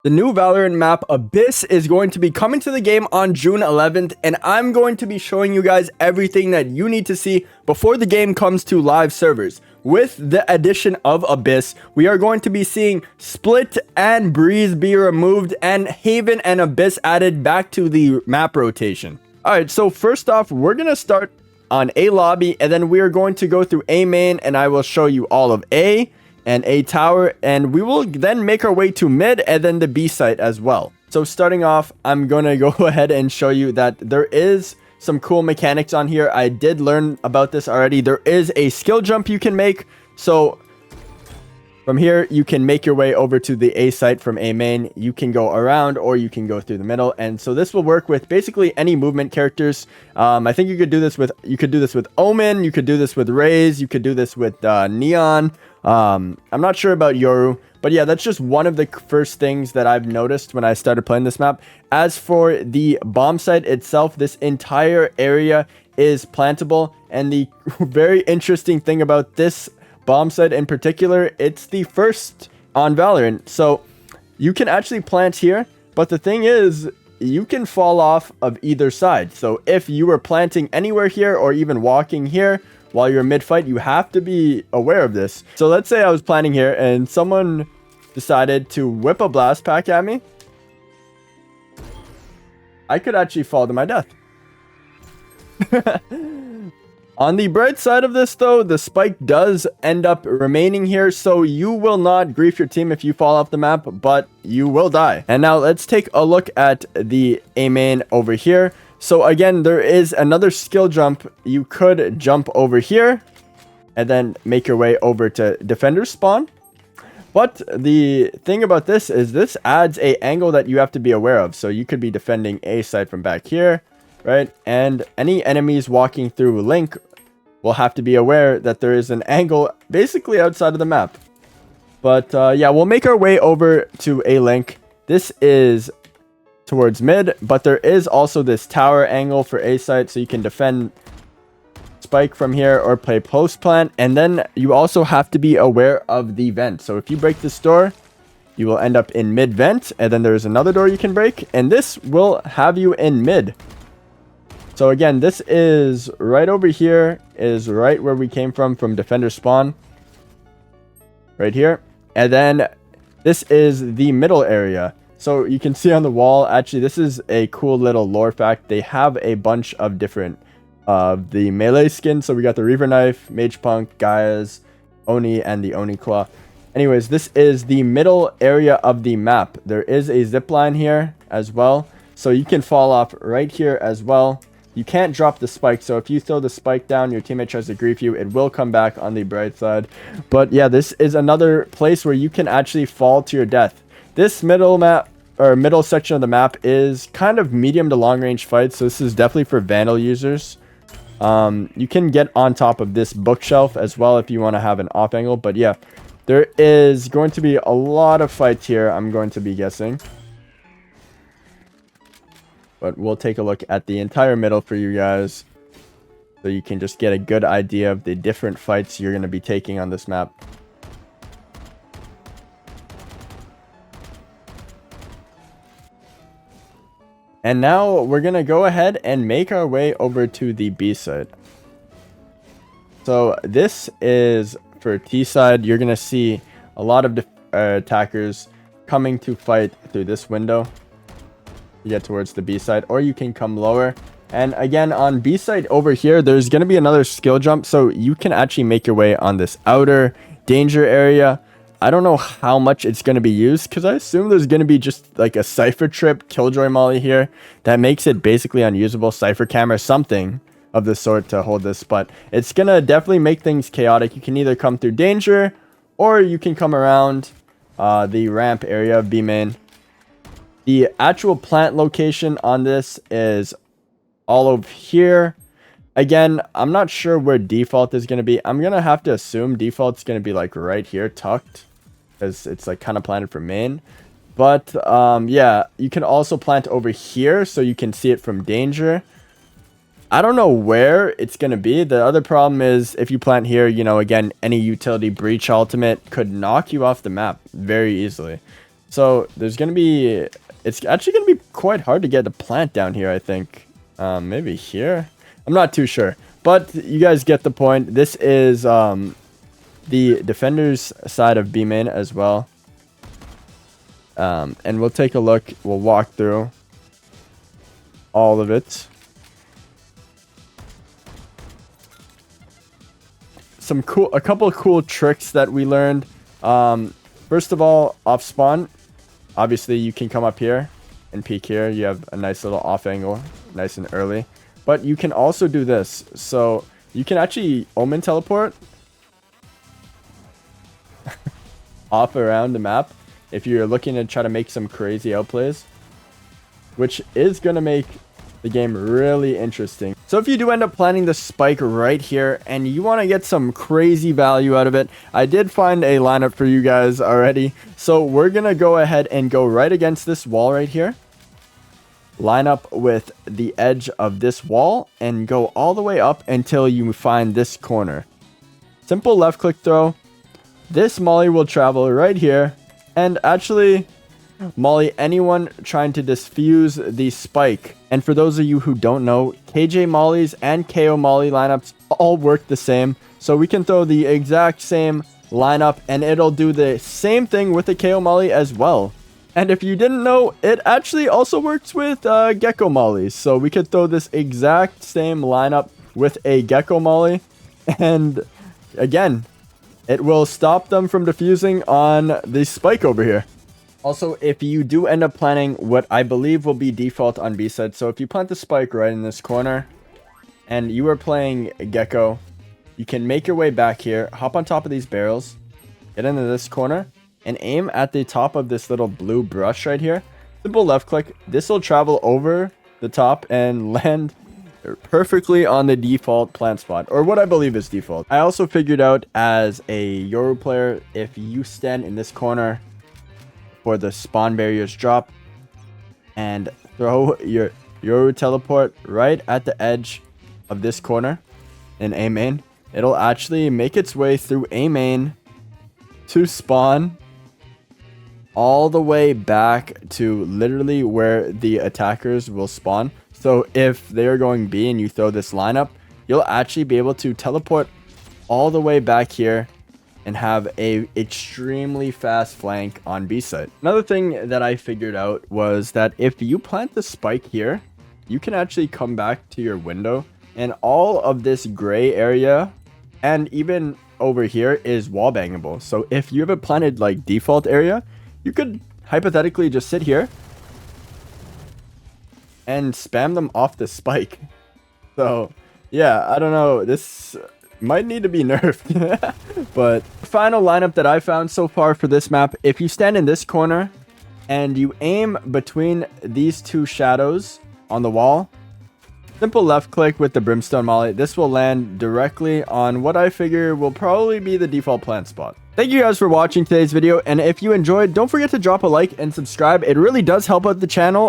The new Valorant map Abyss is going to be coming to the game on June 11th, and I'm going to be showing you guys everything that you need to see before the game comes to live servers. With the addition of Abyss, we are going to be seeing Split and Breeze be removed and Haven and Abyss added back to the map rotation. Alright, so first off, we're going to start on A lobby, and then we are going to go through A main, and I will show you all of A and A tower, and we will then make our way to mid and then the B site as well. So starting off, I'm gonna go ahead and show you that there is some cool mechanics on here. I did learn about this already. There is a skill jump you can make. So from here, you can make your way over to the A site from A main. You can go around or you can go through the middle. And so this will work with basically any movement characters. I think you could do this with Omen. You could do this with Raze. You could do this with Neon. I'm not sure about Yoru, but yeah, that's just one of the first things that I've noticed when I started playing this map. As for the bomb site itself, this entire area is plantable. And the very interesting thing about this bomb site in particular, it's the first on Valorant. So you can actually plant here, but the thing is, you can fall off of either side. So if you were planting anywhere here or even walking here while you're mid-fight, you have to be aware of this. So let's say I was planting here and someone decided to whip a blast pack at me. I could actually fall to my death. On the bright side of this though, the spike does end up remaining here, so you will not grief your team if you fall off the map, but you will die. And now let's take a look at the A main over here. So again, there is another skill jump. You could jump over here and then make your way over to defender spawn. But the thing about this is this adds a angle that you have to be aware of. So you could be defending A side from back here, right? And any enemies walking through Link will have to be aware that there is an angle basically outside of the map. But yeah, we'll make our way over to A Link. This is towards mid, but there is also this tower angle for A site, so you can defend spike from here or play post plant. And then you also have to be aware of the vent. So if you break this door, you will end up in mid vent, and then there's another door you can break, and this will have you in mid. So again, this is right over here, is right where we came from defender spawn. Right here. And then this is the middle area. So you can see on the wall, actually, this is a cool little lore fact. They have a bunch of different the melee skins. So we got the Reaver Knife, Mage Punk, Gaia's, Oni, and the Oni Claw. Anyways, this is the middle area of the map. There is a zip line here as well. So you can fall off right here as well. You can't drop the spike, so if you throw the spike down, your teammate tries to grief you, it will come back on the bright side. But yeah, this is another place where you can actually fall to your death. This middle map, or middle section of the map, is kind of medium to long range fights, so this is definitely for Vandal users. You can get on top of this bookshelf as well if you want to have an off angle, but yeah, there is going to be a lot of fights here, I'm going to be guessing. But we'll take a look at the entire middle for you guys, so you can just get a good idea of the different fights you're going to be taking on this map. And now we're going to go ahead and make our way over to the B side. So this is for T side. You're going to see a lot of attackers coming to fight through this window. You get towards the B side, or you can come lower. And again, on B side over here, there's going to be another skill jump, so you can actually make your way on this outer danger area. I don't know how much it's going to be used, because I assume there's going to be just like a Cypher trip Killjoy Molly here that makes it basically unusable. Cypher camera, something of the sort to hold this, but it's going to definitely make things chaotic. You can either come through danger, or you can come around the ramp area of B main. The actual plant location on this is all over here. Again, I'm not sure where default is going to be. I'm going to have to assume default's going to be like right here, tucked, because it's like kind of planted for main. But yeah, you can also plant over here so you can see it from danger. I don't know where it's going to be. The other problem is if you plant here, you know, again, any utility breach ultimate could knock you off the map very easily. So there's going to be, it's actually going to be quite hard to get a plant down here, I think. Maybe here? I'm not too sure. But you guys get the point. This is the defender's side of B main as well. And we'll take a look. We'll walk through all of it. A couple of cool tricks that we learned. First of all, off spawn, obviously you can come up here and peek here. You have a nice little off angle, nice and early. But you can also do this. So you can actually omen teleport off around the map if you're looking to try to make some crazy outplays, which is going to make the game really interesting. So if you do end up planting the spike right here and you want to get some crazy value out of it, I did find a lineup for you guys already. So we're going to go ahead and go right against this wall right here. Line up with the edge of this wall and go all the way up until you find this corner. Simple left click throw. This molly will travel right here and actually molly anyone trying to defuse the spike. And for those of you who don't know, KJ mollies and KO molly lineups all work the same. So we can throw the exact same lineup and it'll do the same thing with the KO molly as well. And if you didn't know, it actually also works with gecko mollies. So we could throw this exact same lineup with a gecko molly. And again, it will stop them from defusing on the spike over here. Also, if you do end up planting what I believe will be default on B side, so if you plant the spike right in this corner and you are playing Gecko, you can make your way back here, hop on top of these barrels, get into this corner, and aim at the top of this little blue brush right here. Simple left click. This will travel over the top and land perfectly on the default plant spot, or what I believe is default. I also figured out as a Yoru player, if you stand in this corner for the spawn barriers drop and throw your Yoru teleport right at the edge of this corner in A main, it'll actually make its way through A main to spawn all the way back to literally where the attackers will spawn. So if they're going B and you throw this lineup, you'll actually be able to teleport all the way back here and have a extremely fast flank on B side. Another thing that I figured out was that if you plant the spike here, you can actually come back to your window and all of this gray area and even over here is wall bangable. So if you have a planted like default area, you could hypothetically just sit here and spam them off the spike. So yeah, I don't know, this might need to be nerfed. But final lineup that I found so far for this map, if you stand in this corner and you aim between these two shadows on the wall, simple left click with the brimstone molly, this will land directly on what I figure will probably be the default plant spot. Thank you guys for watching today's video, and if you enjoyed, don't forget to drop a like and subscribe. It really does help out the channel,